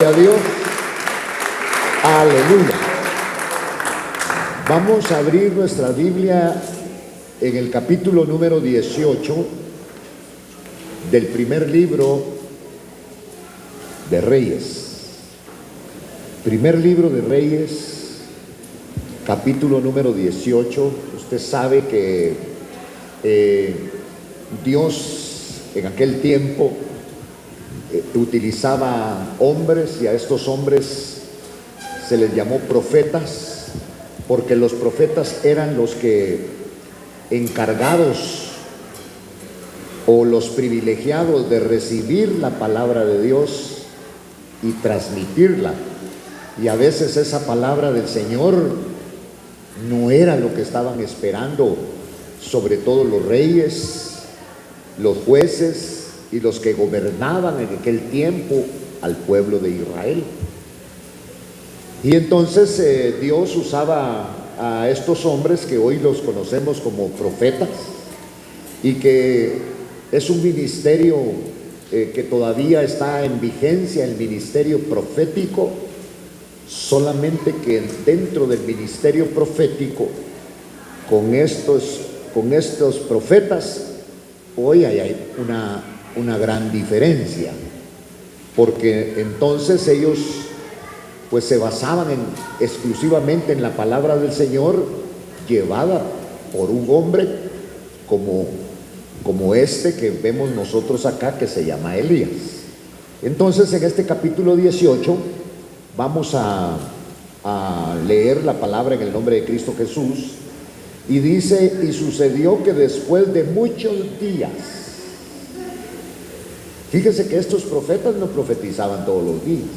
A Dios, aleluya. Vamos a abrir nuestra Biblia en el capítulo número 18 del primer libro de Reyes. Primer libro de Reyes, capítulo número 18. Usted sabe que Dios en aquel tiempo utilizaba hombres, y a estos hombres se les llamó profetas, porque los profetas eran los que encargados o los privilegiados de recibir la palabra de Dios y transmitirla. Y a veces esa palabra del Señor no era lo que estaban esperando, sobre todo los reyes, los jueces y los que gobernaban en aquel tiempo al pueblo de Israel. Y entonces Dios usaba a estos hombres que hoy los conocemos como profetas, y que es un ministerio que todavía está en vigencia, el ministerio profético, solamente que dentro del ministerio profético, con estos profetas, hoy hay una gran diferencia, porque entonces ellos pues se basaban exclusivamente en la palabra del Señor, llevada por un hombre como este que vemos nosotros acá, que se llama Elías. Entonces en este capítulo 18 vamos a leer la palabra en el nombre de Cristo Jesús, y dice: y sucedió que después de muchos días. Fíjese que estos profetas no profetizaban todos los días.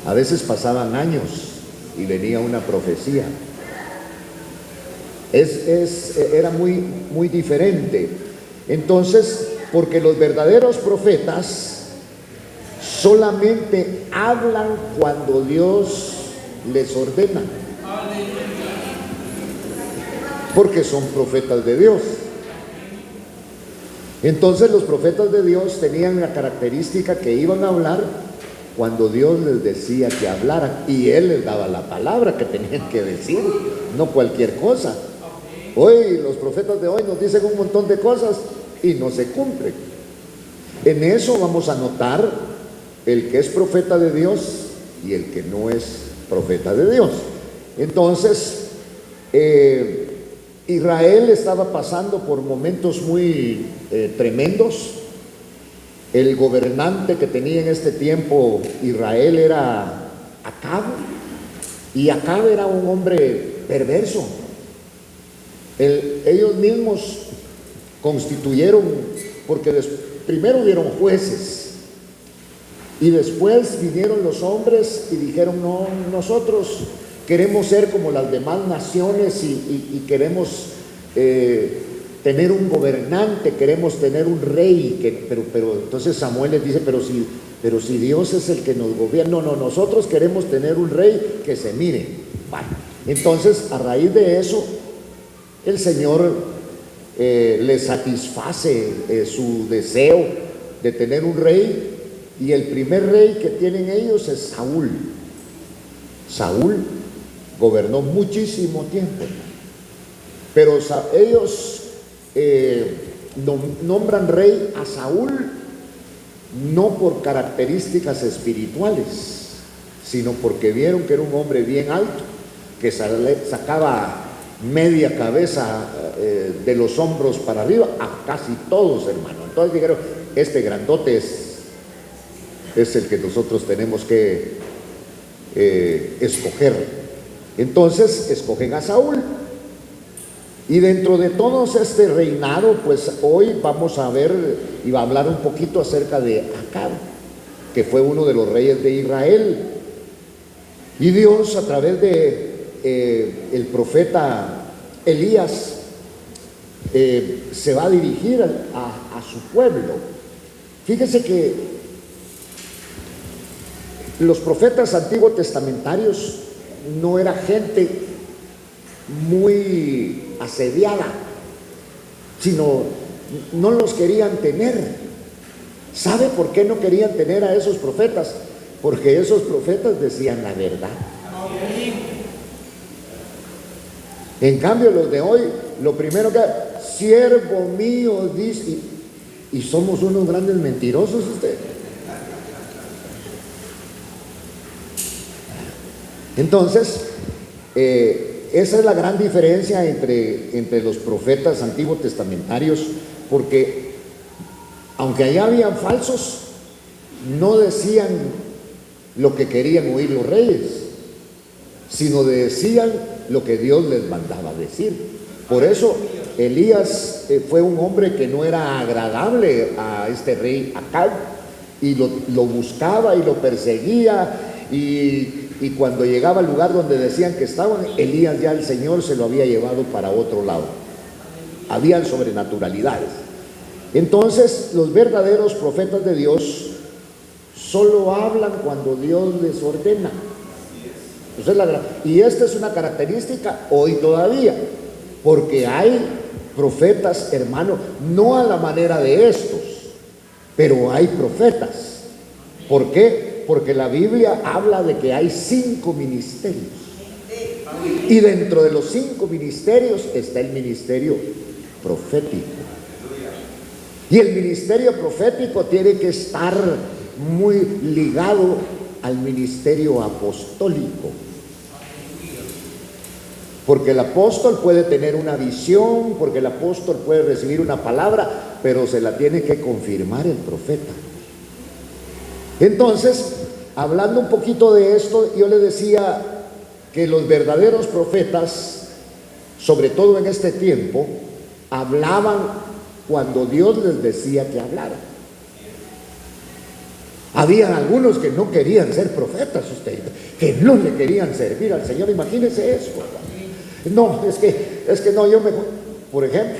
A veces pasaban años y venía una profecía. Era muy diferente. Entonces, porque los verdaderos profetas solamente hablan cuando Dios les ordena, porque son profetas de Dios. Entonces los profetas de Dios tenían la característica que iban a hablar cuando Dios les decía que hablaran, y Él les daba la palabra que tenían que decir, no cualquier cosa. Hoy los profetas de hoy nos dicen un montón de cosas y no se cumplen. En eso vamos a notar el que es profeta de Dios y el que no es profeta de Dios. Entonces Israel estaba pasando por momentos muy tremendos. El gobernante que tenía en este tiempo Israel era Acab, y Acab era un hombre perverso. Ellos mismos constituyeron, porque primero hubieron jueces, y después vinieron los hombres y dijeron: no, nosotros queremos ser como las demás naciones y queremos tener un gobernante, queremos tener un rey. Pero entonces Samuel les dice: pero si Dios es el que nos gobierna, no, nosotros queremos tener un rey que se mire. Bueno, entonces a raíz de eso el Señor les satisface su deseo de tener un rey, y el primer rey que tienen ellos es Saúl. Saúl gobernó muchísimo tiempo, pero ellos nombran rey a Saúl no por características espirituales, sino porque vieron que era un hombre bien alto, que sacaba media cabeza de los hombros para arriba a casi todos, hermano. Entonces dijeron: este grandote es el que nosotros tenemos que escoger. Entonces escogen a Saúl, y dentro de todos este reinado, pues hoy vamos a ver y va a hablar un poquito acerca de Acab, que fue uno de los reyes de Israel. Y Dios, a través de el profeta Elías, se va a dirigir a su pueblo. Fíjese que los profetas antiguos testamentarios no era gente muy asediada, sino no los querían tener. ¿Sabe por qué no querían tener a esos profetas? Porque esos profetas decían la verdad. En cambio, los de hoy, lo primero que, siervo mío, dice, y somos unos grandes mentirosos ustedes. Entonces, esa es la gran diferencia entre los profetas antiguos testamentarios, porque aunque allá habían falsos, no decían lo que querían oír los reyes, sino decían lo que Dios les mandaba decir. Por eso Elías fue un hombre que no era agradable a este rey Acab, y lo buscaba y lo perseguía, y cuando llegaba al lugar donde decían que estaban, Elías ya el Señor se lo había llevado para otro lado. Habían sobrenaturalidades. Entonces los verdaderos profetas de Dios solo hablan cuando Dios les ordena. Y esta es una característica hoy todavía, porque hay profetas, hermano, no a la manera de estos, pero hay profetas. ¿Por qué? Porque la Biblia habla de que hay 5 ministerios, y dentro de los 5 ministerios está el ministerio profético. Y el ministerio profético tiene que estar muy ligado al ministerio apostólico, porque el apóstol puede tener una visión, porque el apóstol puede recibir una palabra, pero se la tiene que confirmar el profeta. Entonces, hablando un poquito de esto, yo le decía que los verdaderos profetas, sobre todo en este tiempo, hablaban cuando Dios les decía que hablara. Habían algunos que no querían ser profetas, que no le querían servir al Señor. Imagínense eso. No, es que no, yo mejor. Por ejemplo,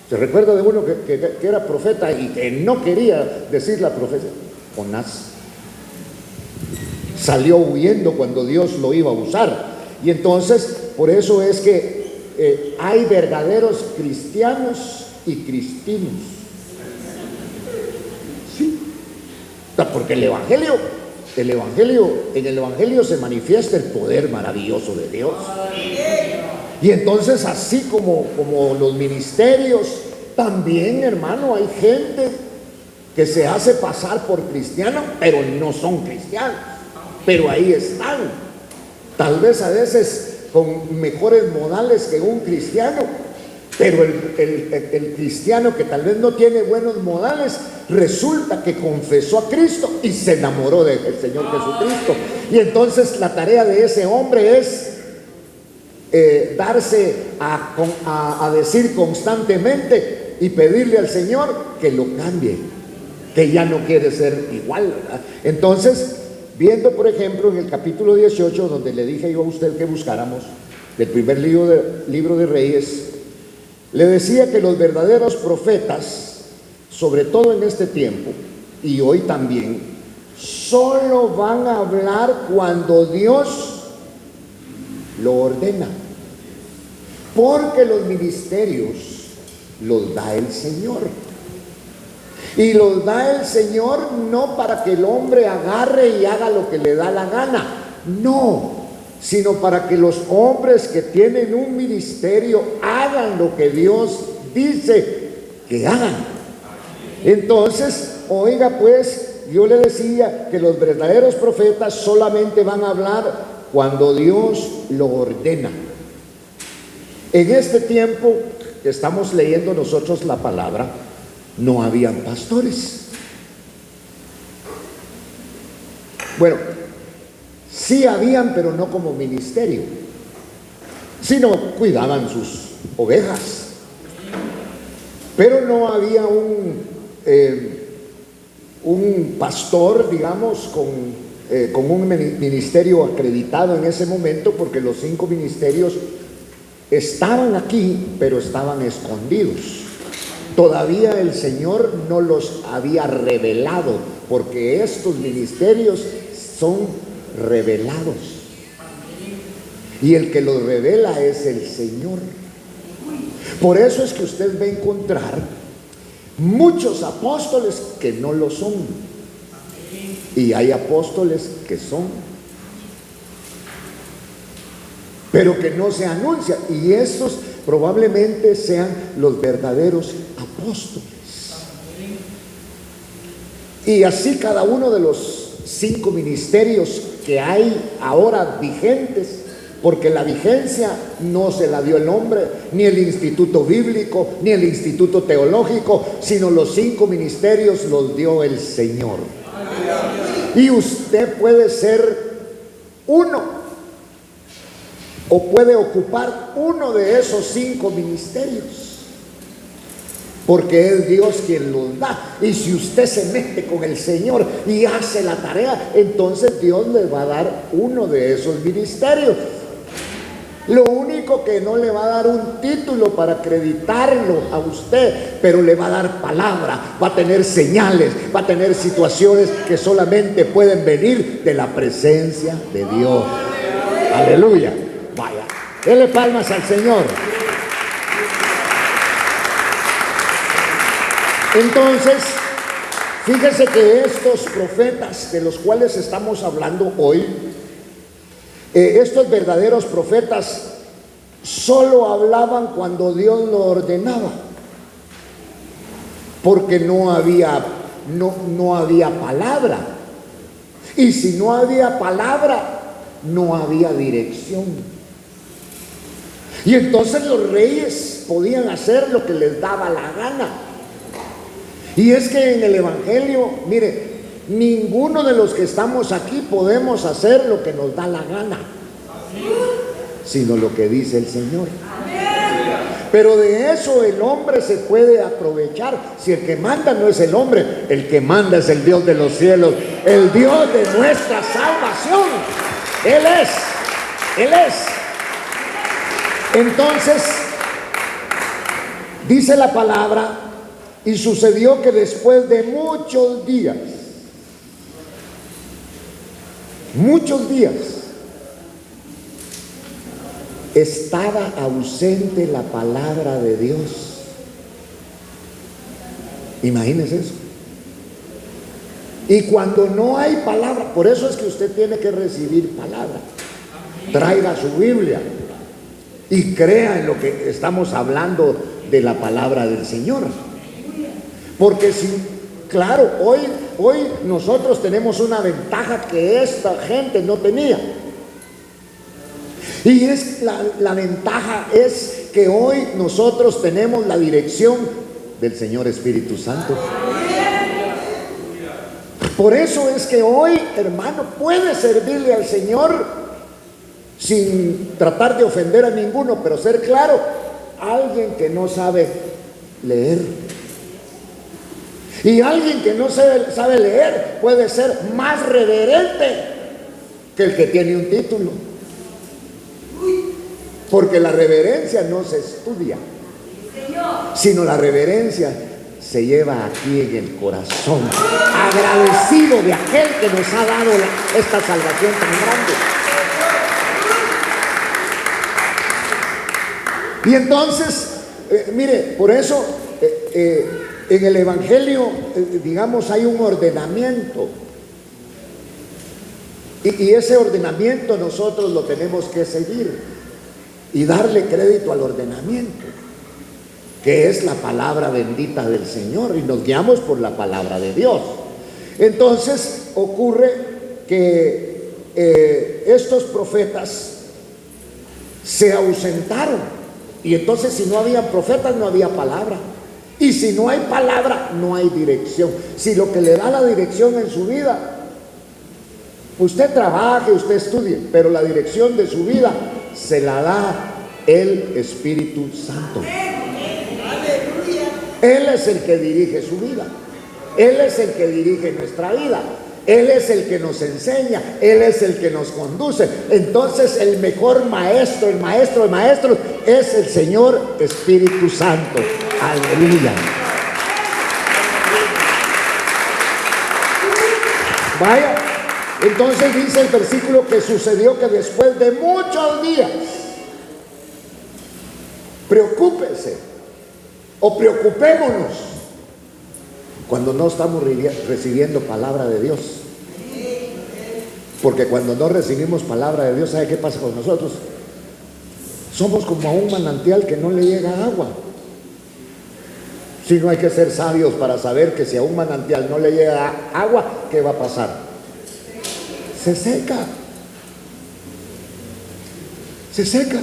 se recuerda de uno que era profeta y que no quería decir la profecía. Jonás salió huyendo cuando Dios lo iba a usar. Y entonces, por eso es que hay verdaderos cristianos y cristinos. Sí. Porque en el Evangelio se manifiesta el poder maravilloso de Dios. Y entonces, así como los ministerios, también, hermano, hay gente que se hace pasar por cristiano, pero no son cristianos, pero ahí están, tal vez a veces con mejores modales que un cristiano, pero el cristiano que tal vez no tiene buenos modales, resulta que confesó a Cristo y se enamoró del Señor Jesucristo. Y entonces la tarea de ese hombre es darse a decir constantemente y pedirle al Señor que lo cambie, que ya no quiere ser igual, ¿verdad? Entonces, viendo por ejemplo en el capítulo 18, donde le dije yo a usted que buscáramos, del primer libro de Reyes, le decía que los verdaderos profetas, sobre todo en este tiempo y hoy también, solo van a hablar cuando Dios lo ordena, porque los ministerios los da el Señor, y los da el Señor no para que el hombre agarre y haga lo que le da la gana, no, sino para que los hombres que tienen un ministerio hagan lo que Dios dice que hagan. Entonces, oiga pues, yo le decía que los verdaderos profetas solamente van a hablar cuando Dios lo ordena. En este tiempo que estamos leyendo nosotros la palabra, no habían pastores. Bueno, sí habían, pero no como ministerio, sino cuidaban sus ovejas. Pero no había un pastor, digamos, con un ministerio acreditado en ese momento, porque los 5 ministerios estaban aquí, pero estaban escondidos. Todavía el Señor no los había revelado, porque estos ministerios son revelados. Y el que los revela es el Señor. Por eso es que usted va a encontrar muchos apóstoles que no lo son, y hay apóstoles que son, pero que no se anuncian, y estos probablemente sean los verdaderos apóstoles. Y así cada uno de los 5 ministerios que hay ahora vigentes, porque la vigencia no se la dio el hombre, ni el instituto bíblico, ni el instituto teológico, sino los 5 ministerios los dio el Señor. Y usted puede ser uno, o puede ocupar uno de esos 5 ministerios, porque es Dios quien los da. Y si usted se mete con el Señor y hace la tarea, entonces Dios le va a dar uno de esos ministerios. Lo único que no le va a dar un título para acreditarlo a usted, pero le va a dar palabra, va a tener señales, va a tener situaciones que solamente pueden venir de la presencia de Dios. Aleluya. Vaya, denle palmas al Señor. Entonces, fíjese que estos profetas de los cuales estamos hablando hoy, estos verdaderos profetas solo hablaban cuando Dios lo ordenaba, porque no había palabra, y si no había palabra, no había dirección. Y entonces los reyes podían hacer lo que les daba la gana. Y es que en el Evangelio, mire, ninguno de los que estamos aquí podemos hacer lo que nos da la gana, sino lo que dice el Señor. Pero de eso el hombre se puede aprovechar. Si el que manda no es el hombre, el que manda es el Dios de los cielos, el Dios de nuestra salvación. Él es. Entonces, dice la palabra, y sucedió que después de muchos días, estaba ausente la palabra de Dios. Imagínese eso. Y cuando no hay palabra, por eso es que usted tiene que recibir palabra. Traiga su Biblia y crea en lo que estamos hablando de la palabra del Señor. Porque si, claro, hoy nosotros tenemos una ventaja que esta gente no tenía. Y es la ventaja es que hoy nosotros tenemos la dirección del Señor Espíritu Santo. Por eso es que hoy, hermano, puede servirle al Señor sin tratar de ofender a ninguno, pero ser claro, alguien que no sabe leer. Y alguien que no sabe leer puede ser más reverente que el que tiene un título. Porque la reverencia no se estudia, sino la reverencia se lleva aquí en el corazón, agradecido de aquel que nos ha dado esta salvación tan grande. Y entonces, mire, por eso en el Evangelio, digamos, hay un ordenamiento. Y ese ordenamiento nosotros lo tenemos que seguir y darle crédito al ordenamiento, que es la palabra bendita del Señor, y nos guiamos por la palabra de Dios. Entonces ocurre que estos profetas se ausentaron, y entonces si no había profetas no había palabra, y si no hay palabra no hay dirección. Si lo que le da la dirección en su vida, usted trabaje, usted estudie, pero la dirección de su vida se la da el Espíritu Santo. Él es el que dirige su vida, Él es el que dirige nuestra vida, Él es el que nos enseña, Él es el que nos conduce. Entonces el mejor maestro, el maestro de maestros es el Señor Espíritu Santo. Aleluya. Vaya, entonces dice el versículo que sucedió que después de muchos días, preocúpese o preocupémonos Cuando no estamos recibiendo palabra de Dios. Porque cuando no recibimos palabra de Dios, ¿sabe qué pasa con nosotros? Somos como a un manantial que no le llega agua. Si no, hay que ser sabios para saber que si a un manantial no le llega agua, ¿qué va a pasar? Se seca. Se seca.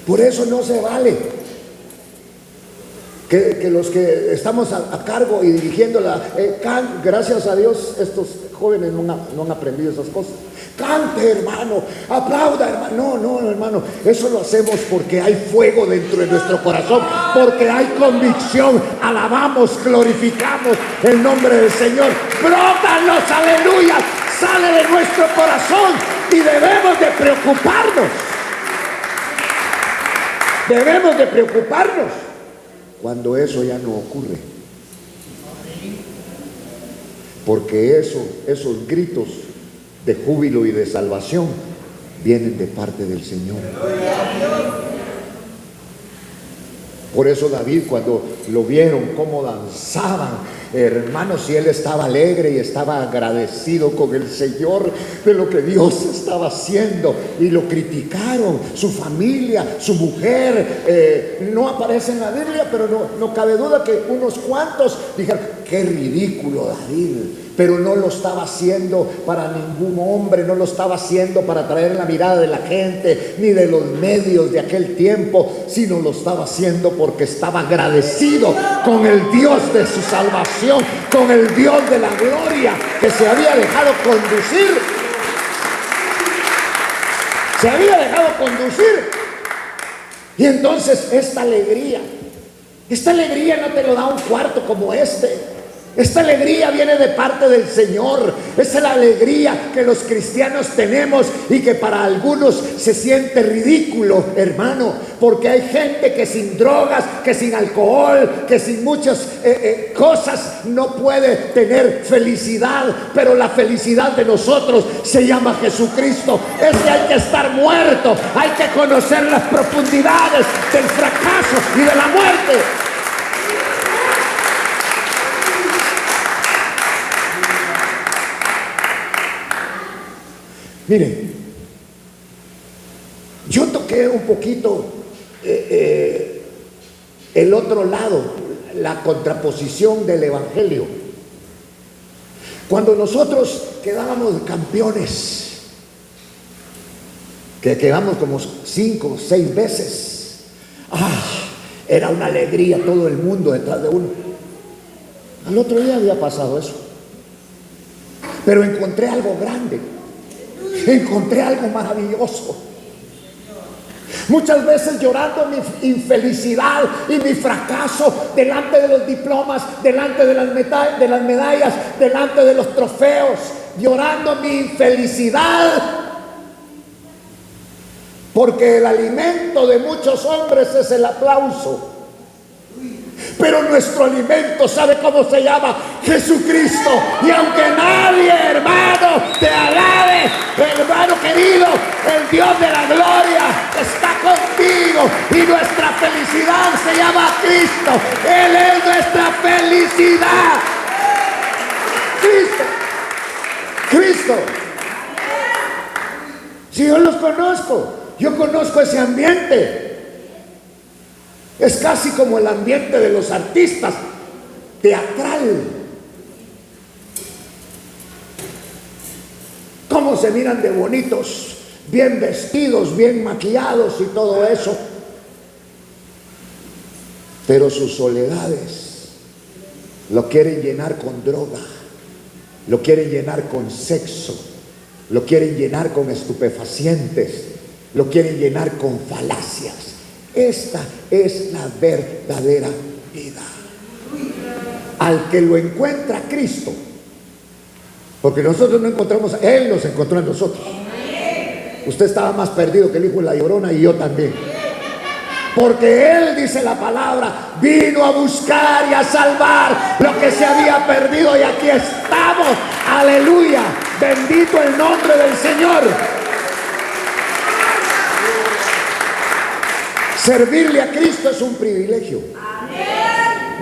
Por eso no se vale que los que estamos a cargo y dirigiéndola, gracias a Dios, estos jóvenes no han aprendido esas cosas. Cante, hermano, aplauda, hermano. No, hermano, eso lo hacemos porque hay fuego dentro de nuestro corazón, porque hay convicción. Alabamos, glorificamos el nombre del Señor. Brotan los aleluyas, sale de nuestro corazón y debemos de preocuparnos. Debemos de preocuparnos cuando eso ya no ocurre. Porque esos gritos de júbilo y de salvación vienen de parte del Señor. Por eso David, cuando lo vieron cómo danzaban, hermanos, y él estaba alegre y estaba agradecido con el Señor de lo que Dios estaba haciendo, y lo criticaron, su familia, su mujer, no aparece en la Biblia, pero no cabe duda que unos cuantos dijeron: qué ridículo David. Pero no lo estaba haciendo para ningún hombre, no lo estaba haciendo para atraer la mirada de la gente, ni de los medios de aquel tiempo, sino lo estaba haciendo porque estaba agradecido con el Dios de su salvación, con el Dios de la gloria, que se había dejado conducir. Se había dejado conducir. Y entonces esta alegría no te lo da un cuarto como este. Esta alegría viene de parte del Señor. Esa es la alegría que los cristianos tenemos y que para algunos se siente ridículo, hermano, porque hay gente que sin drogas, que sin alcohol, que sin muchas cosas no puede tener felicidad, pero la felicidad de nosotros se llama Jesucristo. Ese hay que estar muerto, hay que conocer las profundidades del fracaso y de la muerte. Miren, yo toqué un poquito el otro lado, la contraposición del Evangelio. Cuando nosotros quedábamos campeones, que quedamos como 5 o 6 veces, era una alegría, todo el mundo detrás de uno. Al otro día había pasado eso, pero encontré algo grande. Encontré algo maravilloso. Muchas veces llorando mi infelicidad y mi fracaso delante de los diplomas, delante de las medallas, delante de los trofeos, llorando mi infelicidad, porque el alimento de muchos hombres es el aplauso. Pero nuestro alimento, ¿sabe cómo se llama? Jesucristo. Y aunque nadie, hermano, te alabe, hermano querido, el Dios de la gloria está contigo, y nuestra felicidad se llama Cristo. Él es nuestra felicidad. Cristo. Si yo los conozco, yo conozco ese ambiente. Es casi como el ambiente de los artistas, teatral. Cómo se miran de bonitos, bien vestidos, bien maquillados y todo eso. Pero sus soledades lo quieren llenar con droga, lo quieren llenar con sexo, lo quieren llenar con estupefacientes, lo quieren llenar con falacias. Esta es la verdadera vida. Al que lo encuentra Cristo, porque nosotros no encontramos, Él nos encontró en nosotros. Usted estaba más perdido que el hijo de la Llorona, y yo también. Porque Él, dice la palabra, vino a buscar y a salvar lo que se había perdido, y aquí estamos. Aleluya, bendito el nombre del Señor. Servirle a Cristo es un privilegio.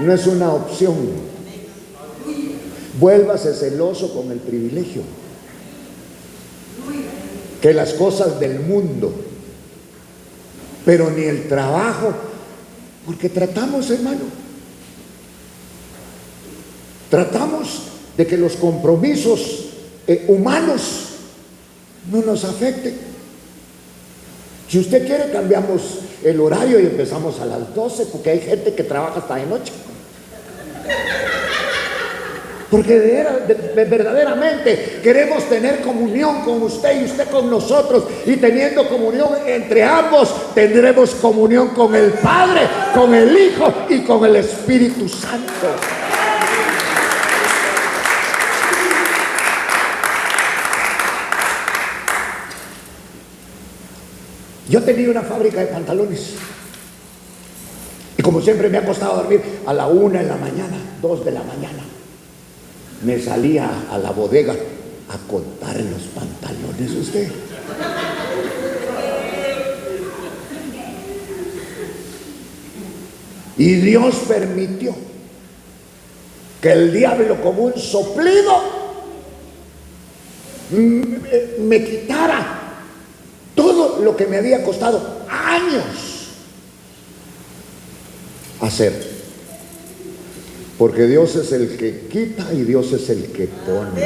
no es una opción. Vuélvase celoso con el privilegio. Que las cosas del mundo, pero ni el trabajo, porque tratamos, hermano, tratamos de que los compromisos humanos no nos afecten. Si usted quiere, cambiamos el horario y empezamos a las 12, porque hay gente que trabaja hasta de noche. Porque verdaderamente queremos tener comunión con usted y usted con nosotros. Y teniendo comunión entre ambos, tendremos comunión con el Padre, con el Hijo y con el Espíritu Santo. Yo tenía una fábrica de pantalones. Y como siempre me ha costado dormir a la 1 de la mañana, 2 de la mañana. Me salía a la bodega a contar los pantalones usted. Y Dios permitió que el diablo, como un soplido, me quitara todo lo que me había costado años hacer. Porque Dios es el que quita y Dios es el que pone.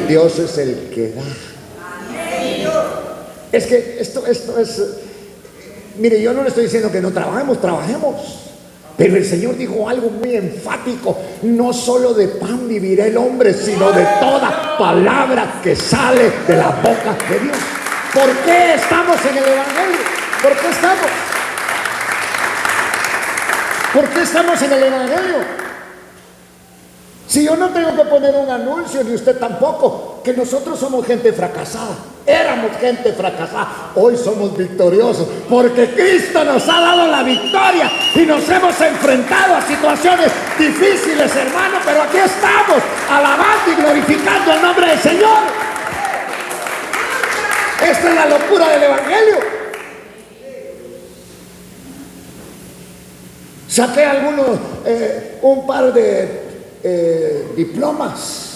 Dios es el que da. Es que esto es... Mire, yo no le estoy diciendo que no trabajemos. Pero el Señor dijo algo muy enfático: no solo de pan vivirá el hombre, sino de toda palabra que sale de la boca de Dios. ¿Por qué estamos en el Evangelio? ¿Por qué estamos? ¿Por qué estamos en el Evangelio? Si yo no tengo que poner un anuncio, ni usted tampoco, que nosotros somos gente fracasada. Éramos gente fracasada, hoy somos victoriosos, porque Cristo nos ha dado la victoria y nos hemos enfrentado a situaciones difíciles, hermano, pero aquí estamos, alabando y glorificando el nombre del Señor. Esta es la locura del Evangelio. Saqué un par de diplomas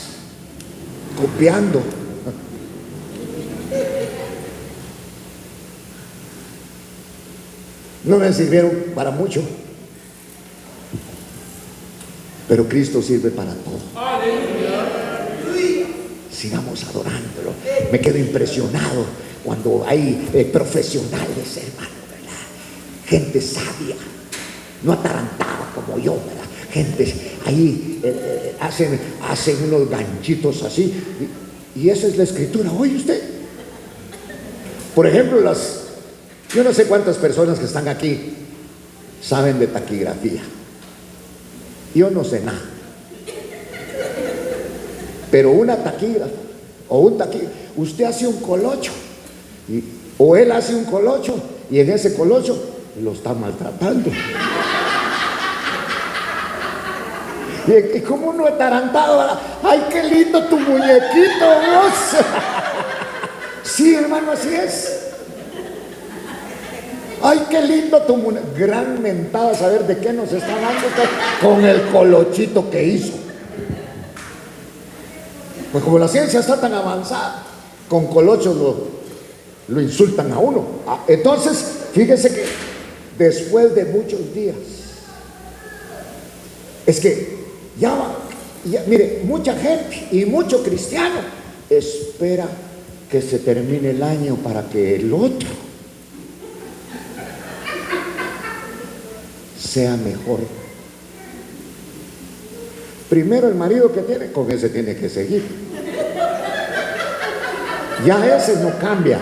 copiando. No me sirvieron para mucho, pero Cristo sirve para todo. Sigamos adorándolo. Me quedo impresionado cuando hay profesionales, hermano, ¿verdad? Gente sabia, no atarantada como yo, ¿verdad? Gente ahí hacen unos ganchitos así, y esa es la escritura. Oye usted, por ejemplo, yo no sé cuántas personas que están aquí saben de taquigrafía. Yo no sé nada, pero una taquígrafa o un taquígrafo, usted hace un colocho o él hace un colocho, y en ese colocho lo está maltratando. Y como uno atarantado, ¿verdad? ¡Ay, qué lindo tu muñequito, Dios! Sí, hermano, así es. ¡Ay, qué lindo tu muñequito! Gran mentada, saber de qué nos está dando usted con el colochito que hizo. Pues como la ciencia está tan avanzada, con colochos lo insultan a uno. Entonces, fíjese que después de muchos días, es que ya, mire, mucha gente y mucho cristiano espera que se termine el año para que el otro sea mejor. Primero el marido que tiene, con ese tiene que seguir. Ya ese no cambia.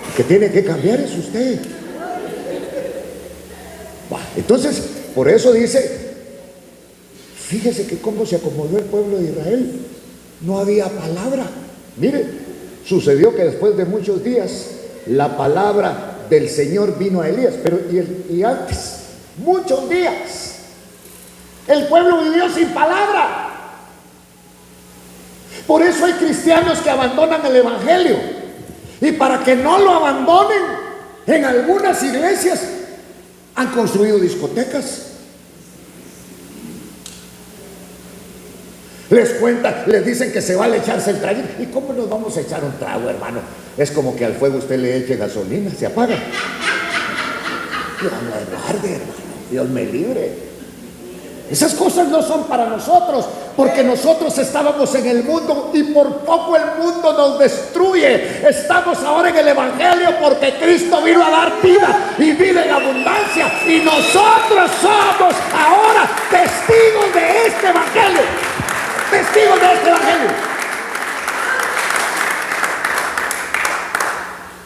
El que tiene que cambiar es usted. Entonces, por eso dice, fíjese que cómo se acomodó el pueblo de Israel. No había palabra. Mire, sucedió que después de muchos días la palabra del Señor vino a Elías, pero y antes, muchos días, el pueblo vivió sin palabra. Por eso hay cristianos que abandonan el Evangelio, y para que no lo abandonen, en algunas iglesias Han construido discotecas. Les cuentan, les dicen que se vale echarse el trago. ¿Y cómo nos vamos a echar un trago, hermano? Es como que al fuego usted le eche gasolina, se apaga. Dios me guarde, hermano. Dios me libre. Esas cosas no son para nosotros, porque nosotros estábamos en el mundo y por poco el mundo nos destruye. Estamos ahora en el Evangelio porque Cristo vino a dar vida y vida en abundancia, y nosotros somos ahora testigos de este Evangelio. Testigos de este Evangelio.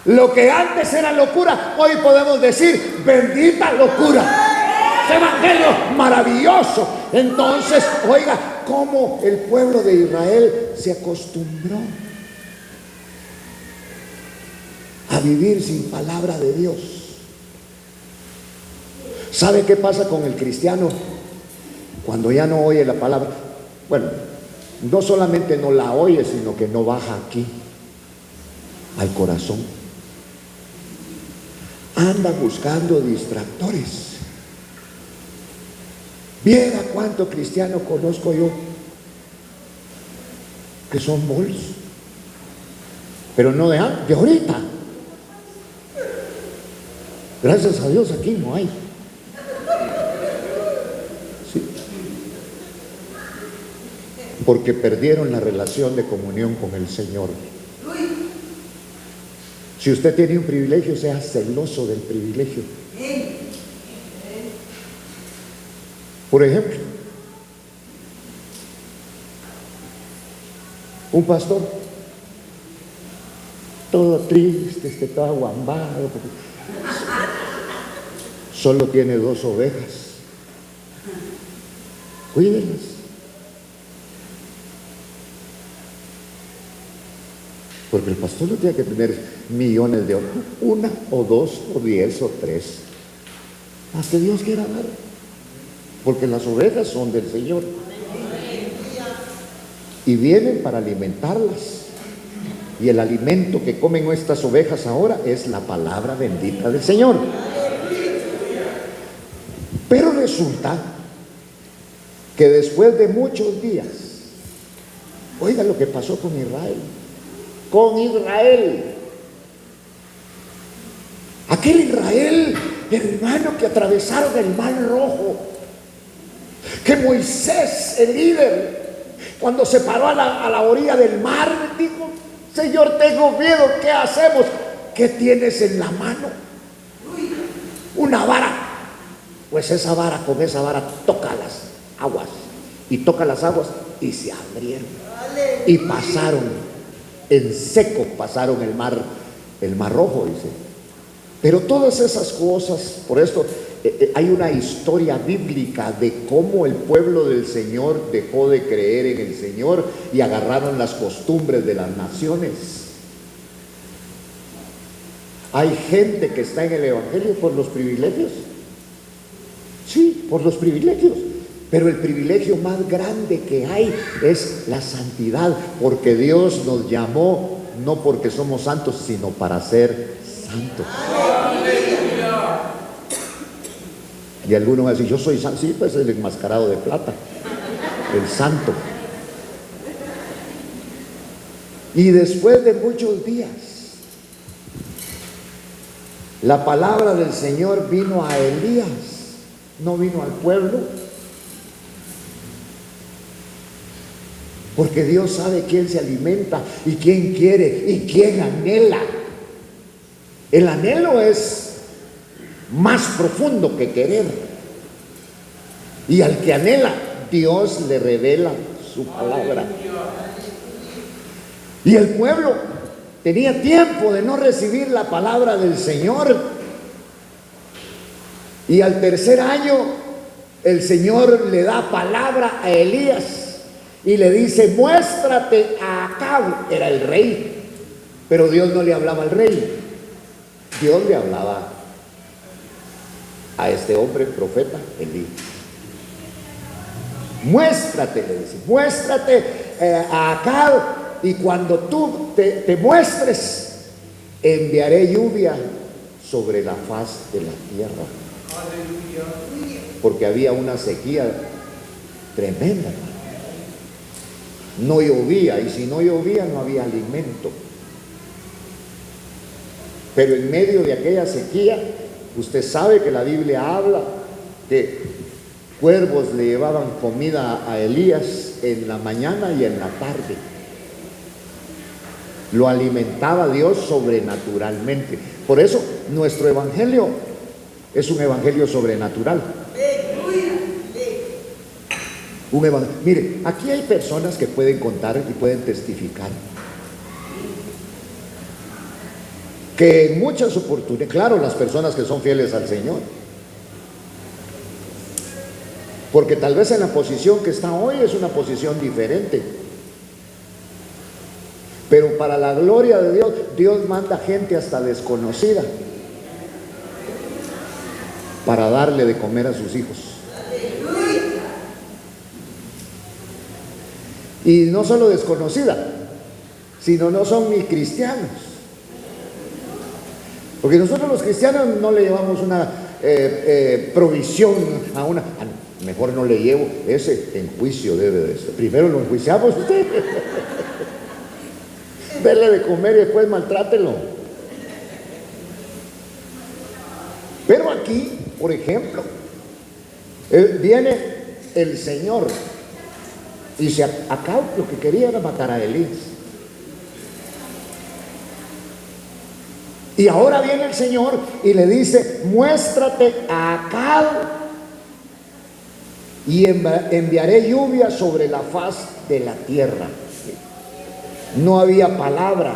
Lo que antes era locura, hoy podemos decir bendita locura. Este Evangelio maravilloso. Entonces, oiga, cómo el pueblo de Israel se acostumbró a vivir sin palabra de Dios. ¿Sabe qué pasa con el cristiano cuando ya no oye la palabra? Bueno, no solamente no la oye, sino que no baja aquí al corazón. Anda buscando distractores. Viera cuánto cristiano conozco yo que son bols, pero no de ahorita. Gracias a Dios aquí no hay. Sí. Porque perdieron la relación de comunión con el Señor. Si usted tiene un privilegio, sea celoso del privilegio. Por ejemplo, un pastor todo triste, todo aguambado, solo tiene 2 ovejas. Cuídenlas. Porque el pastor no tiene que tener millones de ovejas, 1 o 2 o 10 o 3, más que Dios quiera dar. Porque las ovejas son del Señor y vienen para alimentarlas, y el alimento que comen nuestras ovejas ahora es la palabra bendita del Señor. Pero resulta que después de muchos días, oiga lo que pasó con Israel, aquel Israel, hermano, que atravesaron el Mar Rojo, que Moisés, el líder, cuando se paró a la orilla del mar, dijo: Señor, tengo miedo, ¿qué hacemos? ¿Qué tienes en la mano? Una vara. Pues con esa vara toca las aguas, y toca las aguas y se abrieron y pasaron en seco, pasaron el mar Rojo, dice. Pero todas esas cosas, por esto hay una historia bíblica de cómo el pueblo del Señor dejó de creer en el Señor y agarraron las costumbres de las naciones. Hay gente que está en el Evangelio por los privilegios. Sí, por los privilegios. Pero el privilegio más grande que hay es la santidad, porque Dios nos llamó no porque somos santos, sino para ser santos. Y algunos van a decir: yo soy santo. Sí, pues el enmascarado de plata, el santo. Y después de muchos días, la palabra del Señor vino a Elías, no vino al pueblo. Porque Dios sabe quién se alimenta y quién quiere y quién anhela. El anhelo es más profundo que querer. Y al que anhela, Dios le revela su palabra. Y el pueblo tenía tiempo de no recibir la palabra del Señor. Y al 3er año, el Señor le da palabra a Elías y le dice: muéstrate a Acab. Era el rey, pero Dios no le hablaba al rey. Dios le hablaba a este hombre profeta, Elías. Muéstrate, le dice, muéstrate a Acab, y cuando tú te muestres, enviaré lluvia sobre la faz de la tierra. porque había una sequía tremenda. No llovía, y si no llovía no había alimento. Pero en medio de aquella sequía, usted sabe que la Biblia habla que cuervos le llevaban comida a Elías en la mañana y en la tarde. Lo alimentaba Dios sobrenaturalmente. Por eso nuestro evangelio es un evangelio sobrenatural. Mire, aquí hay personas que pueden contar y pueden testificar que en muchas oportunidades, claro, las personas que son fieles al Señor, porque tal vez en la posición que está hoy es una posición diferente, pero para la gloria de Dios, Dios manda gente hasta desconocida para darle de comer a sus hijos. Y no solo desconocida, sino no son ni cristianos. Porque nosotros los cristianos no le llevamos una provisión a una... Mejor no le llevo, ese en juicio debe de ser. Primero lo enjuiciamos usted. Dele de comer y después maltrátelo. Pero aquí, por ejemplo, viene el Señor y se acá lo que quería era matar a Elías. Y ahora viene el Señor y le dice: muéstrate a Acab y enviaré lluvia sobre la faz de la tierra. No había palabra,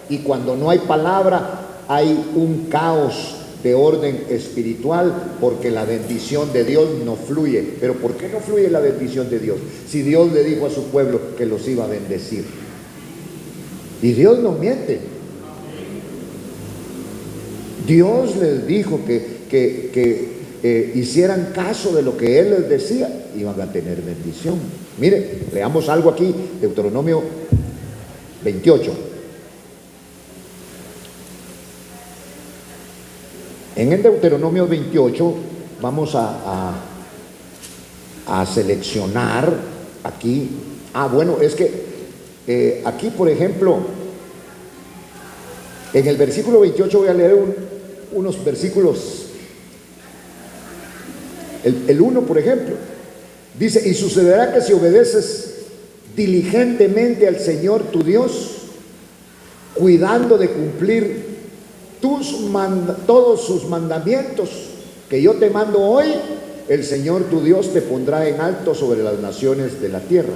y cuando no hay palabra hay un caos de orden espiritual, porque la bendición de Dios no fluye. Pero ¿por qué no fluye la bendición de Dios? Si Dios le dijo a su pueblo que los iba a bendecir, y Dios no miente. Dios les dijo que hicieran caso de lo que Él les decía, iban a tener bendición. Mire, leamos algo aquí, Deuteronomio 28. En el Deuteronomio 28 vamos a seleccionar aquí. Bueno, es que aquí, por ejemplo, en el versículo 28 voy a leer unos versículos. El 1, por ejemplo, dice: y sucederá que si obedeces diligentemente al Señor tu Dios, cuidando de cumplir todos sus mandamientos que yo te mando hoy, el Señor tu Dios te pondrá en alto sobre las naciones de la tierra.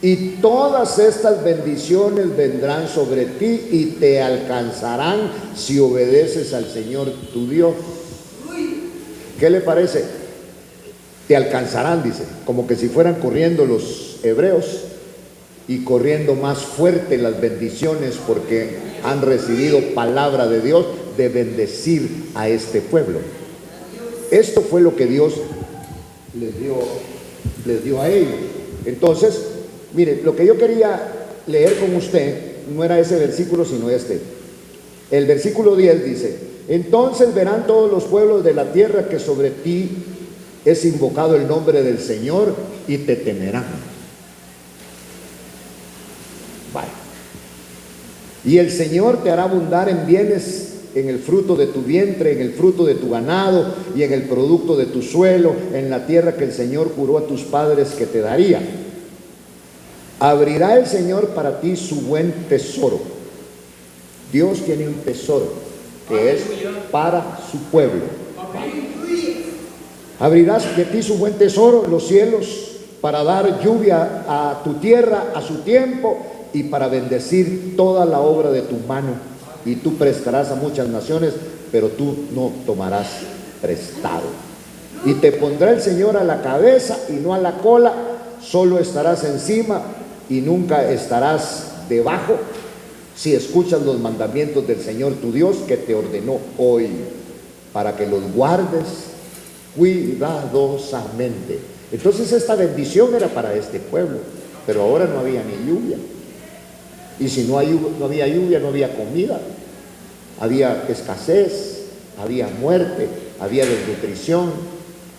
Y todas estas bendiciones vendrán sobre ti y te alcanzarán si obedeces al Señor tu Dios. ¿Qué le parece? Te alcanzarán, dice, como que si fueran corriendo los hebreos y corriendo más fuerte las bendiciones, porque han recibido palabra de Dios de bendecir a este pueblo. Esto fue lo que Dios les dio a ellos. Entonces, mire, lo que yo quería leer con usted no era ese versículo, sino este. El versículo 10 dice: entonces verán todos los pueblos de la tierra que sobre ti es invocado el nombre del Señor y te temerán. Vaya. Y el Señor te hará abundar en bienes, en el fruto de tu vientre, en el fruto de tu ganado y en el producto de tu suelo, en la tierra que el Señor juró a tus padres que te daría. Abrirá el Señor para ti su buen tesoro. Dios tiene un tesoro que es para su pueblo. Abrirás de ti su buen tesoro, los cielos, para dar lluvia a tu tierra a su tiempo y para bendecir toda la obra de tu mano. Y tú prestarás a muchas naciones, pero tú no tomarás prestado. Y te pondrá el Señor a la cabeza y no a la cola, solo estarás encima y nunca estarás debajo, si escuchas los mandamientos del Señor tu Dios que te ordenó hoy, para que los guardes cuidadosamente. Entonces esta bendición era para este pueblo, pero ahora no había ni lluvia. Y si no había lluvia, no había comida, había escasez, había muerte, había desnutrición.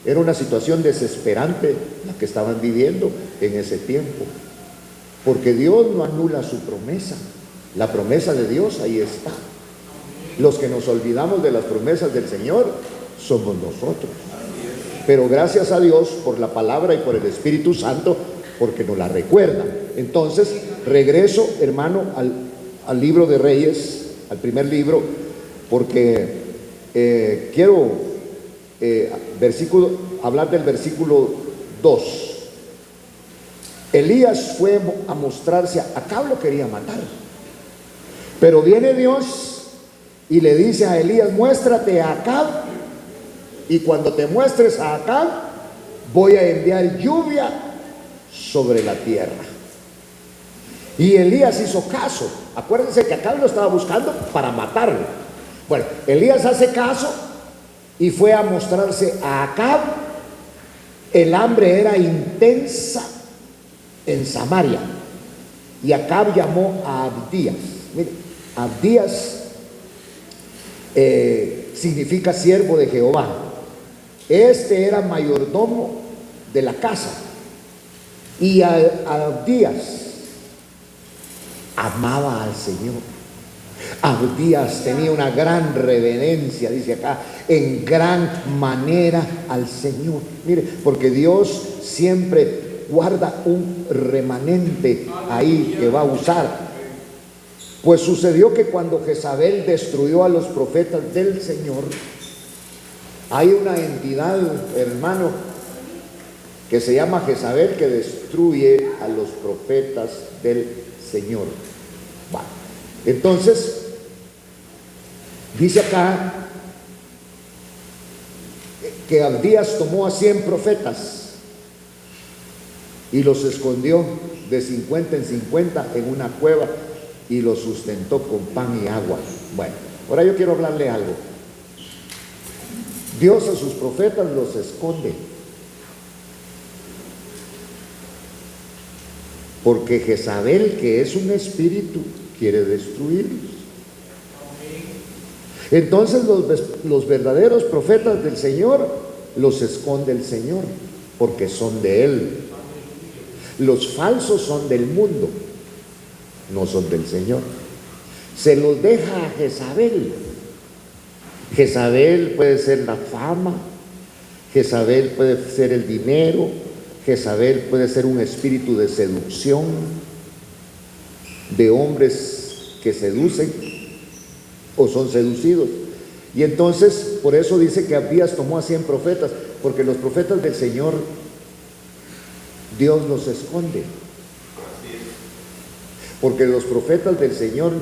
Era una situación desesperante la que estaban viviendo en ese tiempo, porque Dios no anula su promesa. La promesa de Dios ahí está. Los que nos olvidamos de las promesas del Señor somos nosotros. Pero gracias a Dios por la palabra y por el Espíritu Santo, porque nos la recuerda. Entonces, regreso, hermano, al libro de Reyes, al primer libro, porque quiero hablar del versículo 2. Elías fue a mostrarse, Acab lo quería matar, pero viene Dios y le dice a Elías: muéstrate a Acab, y cuando te muestres a Acab, voy a enviar lluvia sobre la tierra. Y Elías hizo caso. Acuérdense que Acab lo estaba buscando para matarlo. Bueno, Elías hace caso y fue a mostrarse a Acab. El hambre era intensa en Samaria, y Acab llamó a Abdías. Mire, Abdías significa siervo de Jehová. Este era mayordomo de la casa, y Abdías amaba al Señor. Abdías tenía una gran reverencia, dice acá, en gran manera al Señor. Mire, porque Dios siempre guarda un remanente ahí que va a usar. Pues sucedió que cuando Jezabel destruyó a los profetas del Señor, hay una entidad, hermano, que se llama Jezabel, que destruye a los profetas del Señor. Bueno, entonces dice acá que Abdías tomó a 100 profetas y los escondió de 50 en 50 en una cueva, y los sustentó con pan y agua. Bueno, ahora yo quiero hablarle algo. Dios a sus profetas los esconde, porque Jezabel, que es un espíritu, quiere destruirlos. Entonces los verdaderos profetas del Señor los esconde el Señor, porque son de Él. Los falsos son del mundo, no son del Señor. Se los deja a Jezabel. Jezabel puede ser la fama, Jezabel puede ser el dinero, Jezabel puede ser un espíritu de seducción, de hombres que seducen o son seducidos. Y entonces, por eso dice que Abdías tomó a 100 profetas, porque los profetas del Señor, Dios los esconde. Porque los profetas del Señor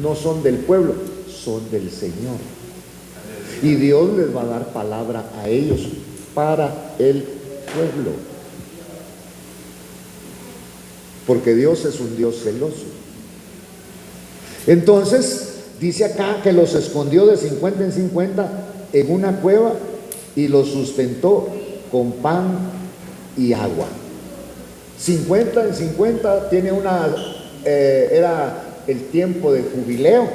no son del pueblo, son del Señor. Y Dios les va a dar palabra a ellos para el pueblo. Porque Dios es un Dios celoso. Entonces, dice acá que los escondió de 50 en 50 en una cueva y los sustentó con pan y agua. 50 en 50 tiene era el tiempo de jubileo.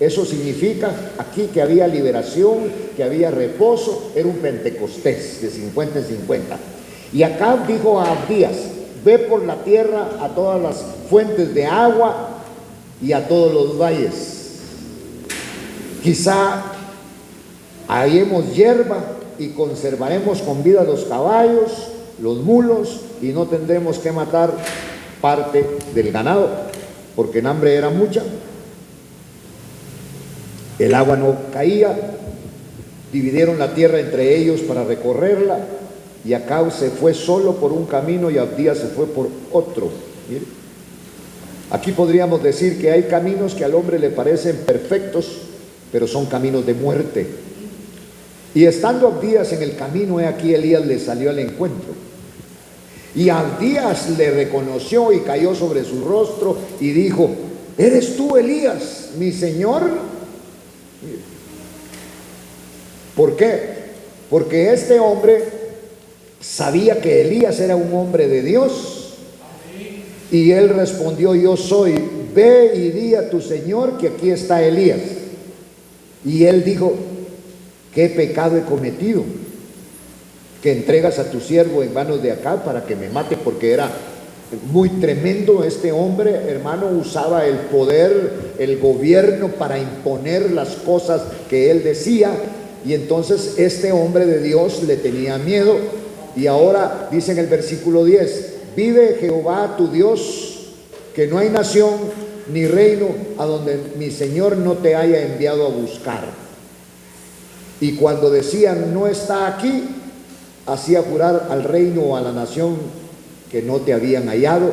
Eso significa aquí que había liberación, que había reposo. Era un Pentecostés de 50 en 50. Y acá dijo a Abdías: ve por la tierra a todas las fuentes de agua y a todos los valles. Quizá hallemos hierba y conservaremos con vida los caballos, los mulos, y no tendremos que matar parte del ganado, porque en hambre era mucha. El agua no caía. Dividieron la tierra entre ellos para recorrerla, y Acab se fue solo por un camino y Abdías se fue por otro. Mire, aquí podríamos decir que hay caminos que al hombre le parecen perfectos, pero son caminos de muerte. Y estando Abdías en el camino, he aquí Elías le salió al encuentro, y Abdías le reconoció y cayó sobre su rostro y dijo: ¿eres tú, Elías, mi señor? ¿Por qué? Porque este hombre sabía que Elías era un hombre de Dios, y él respondió: yo soy, ve y di a tu señor que aquí está Elías. Y él dijo: ¿qué pecado he cometido? Que entregas a tu siervo en manos de Acab para que me mate, porque era muy tremendo este hombre, hermano. Usaba el poder, el gobierno para imponer las cosas que él decía, y entonces este hombre de Dios le tenía miedo. Y ahora dice en el versículo 10: vive Jehová tu Dios, que no hay nación ni reino a donde mi Señor no te haya enviado a buscar. Y cuando decían no está aquí, hacía jurar al reino o a la nación que no te habían hallado.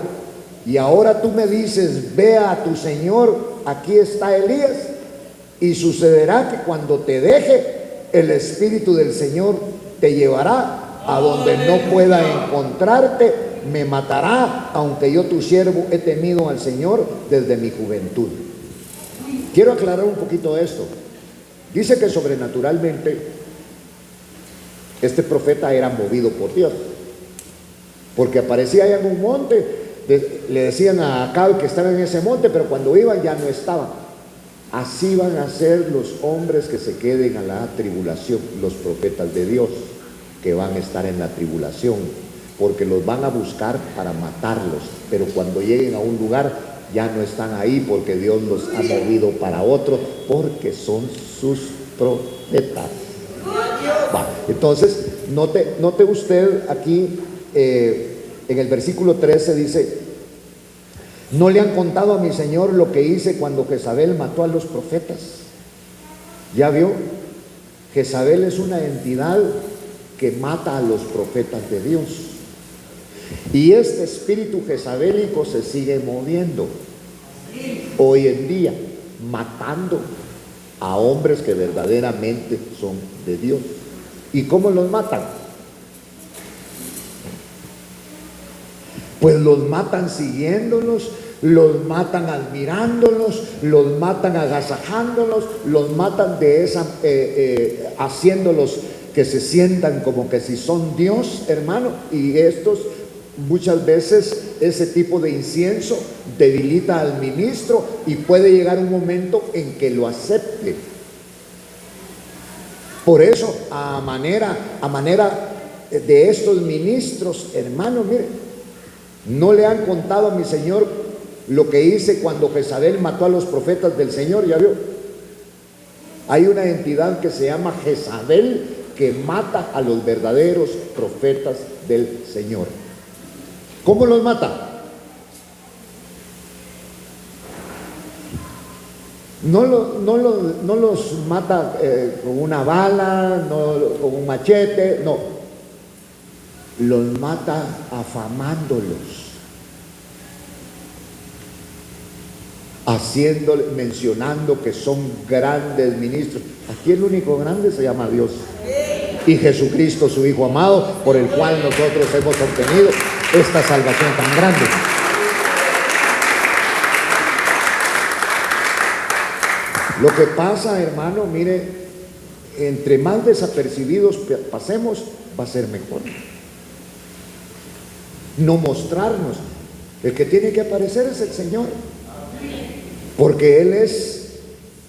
Y ahora tú me dices: ve a tu Señor, aquí está Elías. Y sucederá que cuando te deje, el Espíritu del Señor te llevará a donde no pueda encontrarte, me matará, aunque yo tu siervo he temido al Señor desde mi juventud. Quiero aclarar un poquito esto. Dice que sobrenaturalmente este profeta era movido por Dios, porque aparecía allá en un monte. Le decían a Acab que estaba en ese monte, pero cuando iban ya no estaba. Así van a ser los hombres que se queden a la tribulación, los profetas de Dios que van a estar en la tribulación, porque los van a buscar para matarlos, pero cuando lleguen a un lugar ya no están ahí, porque Dios los ha movido para otro, porque son sus profetas. Entonces, note usted aquí en el versículo 13 dice: no le han contado a mi Señor lo que hice cuando Jezabel mató a los profetas. ¿Ya vio? Jezabel es una entidad que mata a los profetas de Dios, y este espíritu jezabélico se sigue moviendo hoy en día, matando a hombres que verdaderamente son de Dios. ¿Y cómo los matan? Pues los matan siguiéndolos, los matan admirándolos, los matan agasajándolos, los matan haciéndolos que se sientan como que si son Dios, hermano. Y estos muchas veces, ese tipo de incienso debilita al ministro y puede llegar un momento en que lo acepte. Por eso, a manera de estos ministros, hermano, mire, no le han contado a mi Señor lo que hice cuando Jezabel mató a los profetas del Señor. ¿Ya vio? Hay una entidad que se llama Jezabel que mata a los verdaderos profetas del Señor. ¿Cómo los mata? No los mata con una bala, no con un machete, no. Los mata afamándolos, mencionando que son grandes ministros. Aquí el único grande se llama Dios y Jesucristo, su Hijo amado, por el cual nosotros hemos obtenido esta salvación tan grande. Lo que pasa, hermano, mire, entre más desapercibidos pasemos, va a ser mejor. No mostrarnos. El que tiene que aparecer es el Señor, porque Él es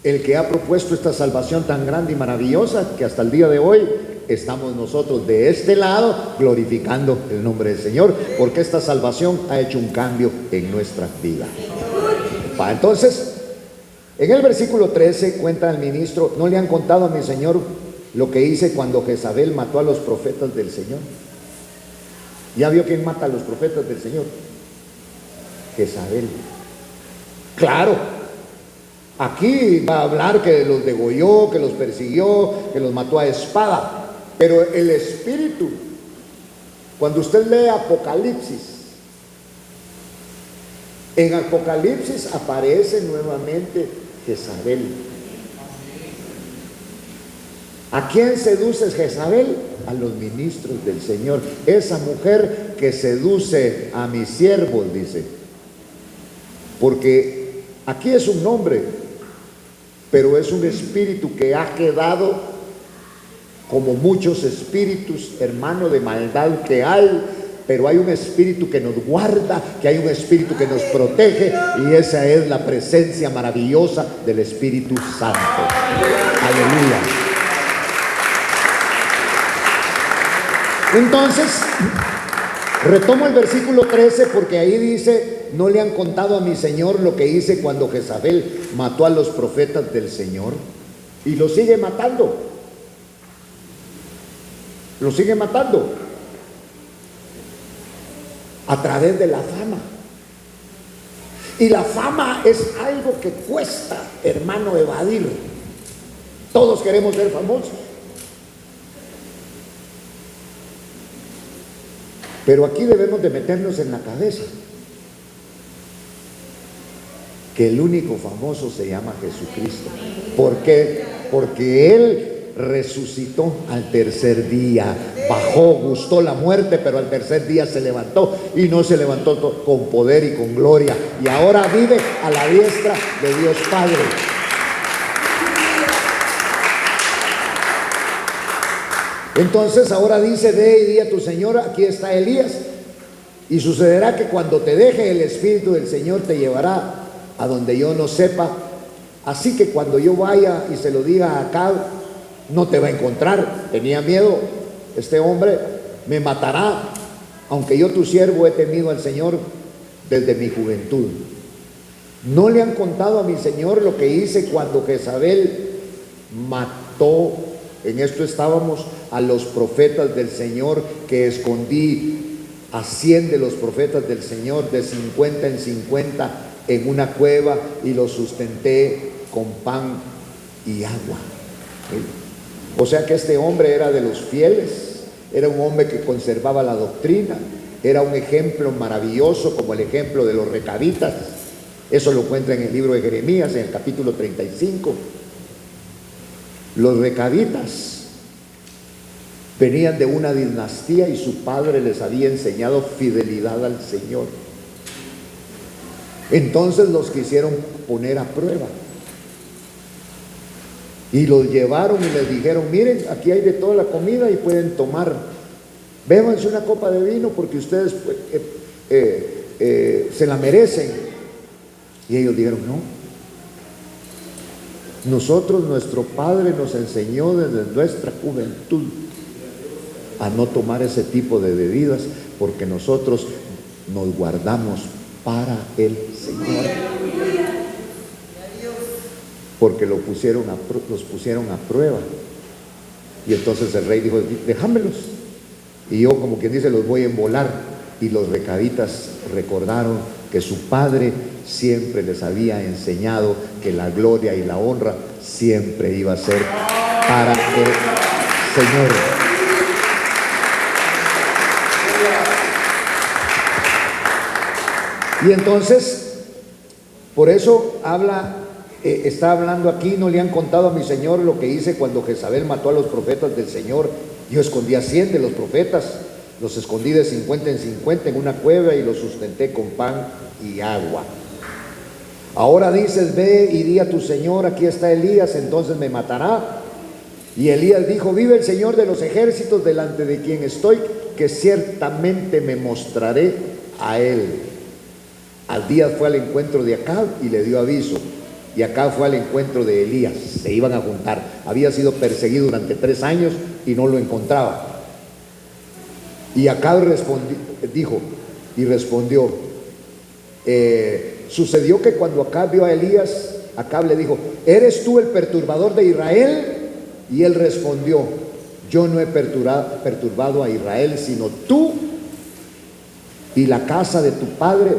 el que ha propuesto esta salvación tan grande y maravillosa, que hasta el día de hoy estamos nosotros de este lado glorificando el nombre del Señor, porque esta salvación ha hecho un cambio en nuestra vida. Entonces, en el versículo 13 cuenta el ministro: no le han contado a mi Señor lo que hice cuando Jezabel mató a los profetas del Señor. ¿Ya vio quién mata a los profetas del Señor? Jezabel. Claro, aquí va a hablar que los degolló, que los persiguió, que los mató a espada, pero el espíritu, cuando usted lee Apocalipsis, en Apocalipsis aparece nuevamente Jezabel. ¿A quién seduce Jezabel? A los ministros del Señor. Esa mujer que seduce a mis siervos, dice. Porque aquí es un nombre, pero es un espíritu que ha quedado, como muchos espíritus, hermano, de maldad que hay, pero hay un espíritu que nos guarda, que hay un espíritu que nos protege, y esa es la presencia maravillosa del Espíritu Santo. Aleluya. Entonces, retomo el versículo 13 porque ahí dice: ¿no le han contado a mi Señor lo que hice cuando Jezabel mató a los profetas del Señor? Y lo sigue matando. Lo sigue matando a través de la fama. Y la fama es algo que cuesta, hermano, evadir. Todos queremos ser famosos. Pero aquí debemos de meternos en la cabeza que el único famoso se llama Jesucristo. ¿Por qué? Porque Él resucitó al tercer día, bajó, gustó la muerte, pero al tercer día se levantó, y no se levantó con poder y con gloria, y ahora vive a la diestra de Dios Padre. Entonces ahora dice: ve y di a tu Señor, aquí está Elías, y sucederá que cuando te deje el Espíritu del Señor te llevará a donde yo no sepa, así que cuando yo vaya y se lo diga a Acab, no te va a encontrar. Tenía miedo, este hombre me matará, aunque yo tu siervo he temido al Señor desde mi juventud. No le han contado a mi Señor lo que hice cuando Jezabel mató, en esto estábamos, a los profetas del Señor, que escondí a 100 de los profetas del Señor, de 50 en 50, en una cueva, y los sustenté con pan y agua. O sea que este hombre era de los fieles, era un hombre que conservaba la doctrina, era un ejemplo maravilloso, como el ejemplo de los recabitas. Eso lo encuentra en el libro de Jeremías, en el capítulo 35. Los recabitas venían de una dinastía y su padre les había enseñado fidelidad al Señor. Entonces los quisieron poner a prueba y los llevaron y les dijeron: miren, aquí hay de toda la comida y pueden tomar, bébanse una copa de vino porque ustedes se la merecen. Y ellos dijeron: no, nosotros, nuestro padre nos enseñó desde nuestra juventud a no tomar ese tipo de bebidas, porque nosotros nos guardamos para el Señor. Porque los pusieron a prueba. Y entonces el rey dijo: déjamelos, y yo, como quien dice, los voy a embolar. Y los recabitas recordaron que su padre siempre les había enseñado que la gloria y la honra siempre iba a ser para el Señor. Y entonces, por eso está hablando aquí: no le han contado a mi Señor lo que hice cuando Jezabel mató a los profetas del Señor. Yo escondí a 100 de los profetas, los escondí de 50 en 50 en una cueva y los sustenté con pan y agua. Ahora dices: ve y di a tu Señor, aquí está Elías, entonces me matará. Y Elías dijo: vive el Señor de los ejércitos, delante de quien estoy, que ciertamente me mostraré a él. Al día fue al encuentro de Acab y le dio aviso, y Acab fue al encuentro de Elías. Se iban a juntar. Había sido perseguido durante 3 años y no lo encontraba. Y Acab respondió: sucedió que cuando Acab vio a Elías, Acab le dijo: ¿eres tú el perturbador de Israel? Y él respondió: yo no he perturbado a Israel, sino tú y la casa de tu padre,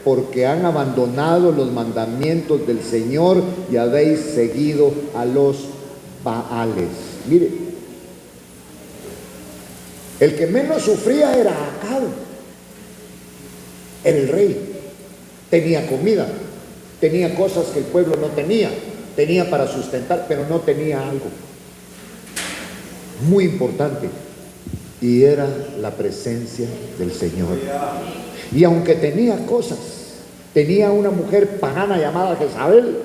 porque han abandonado los mandamientos del Señor y habéis seguido a los Baales. Mire, el que menos sufría era Acab. Era el rey, tenía comida, tenía cosas que el pueblo no tenía, tenía para sustentar, pero no tenía algo muy importante, y era la presencia del Señor. Y aunque tenía cosas, tenía una mujer pagana llamada Jezabel,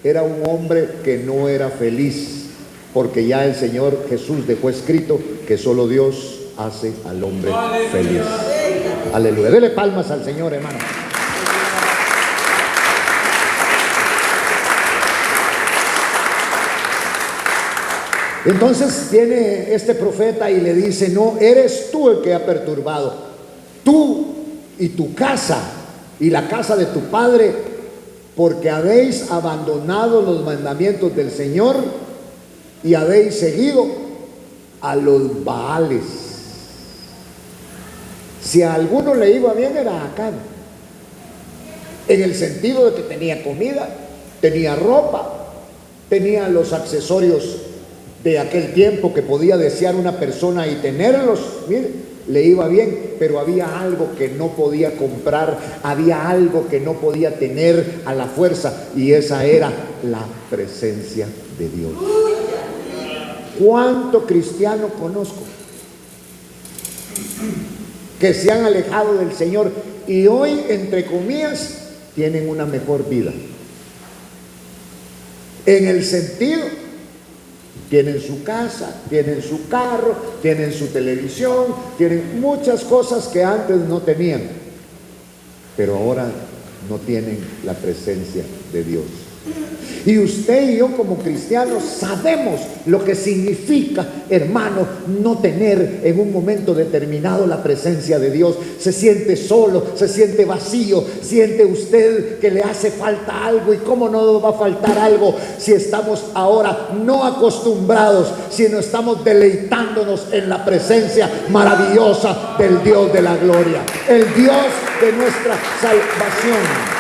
era un hombre que no era feliz, porque ya el Señor Jesús dejó escrito que solo Dios hace al hombre feliz. Aleluya. Dele palmas al Señor, hermano. Entonces viene este profeta y le dice: no, eres tú el que ha perturbado, tú y tu casa y la casa de tu padre, porque habéis abandonado los mandamientos del Señor y habéis seguido a los Baales. Si a alguno le iba bien era a Acán, en el sentido de que tenía comida, tenía ropa, tenía los accesorios de aquel tiempo que podía desear una persona y tenerlos. Mire, le iba bien, pero había algo que no podía comprar, había algo que no podía tener a la fuerza, y esa era la presencia de Dios. ¿Cuánto cristiano conozco que se han alejado del Señor y hoy, entre comillas, tienen una mejor vida? En el sentido, tienen su casa, tienen su carro, tienen su televisión, tienen muchas cosas que antes no tenían, pero ahora no tienen la presencia de Dios. Y usted y yo como cristianos sabemos lo que significa, hermano, no tener en un momento determinado la presencia de Dios. Se siente solo, se siente vacío, siente usted que le hace falta algo. ¿Y cómo no nos va a faltar algo si estamos ahora no acostumbrados, sino estamos deleitándonos en la presencia maravillosa del Dios de la gloria, el Dios de nuestra salvación?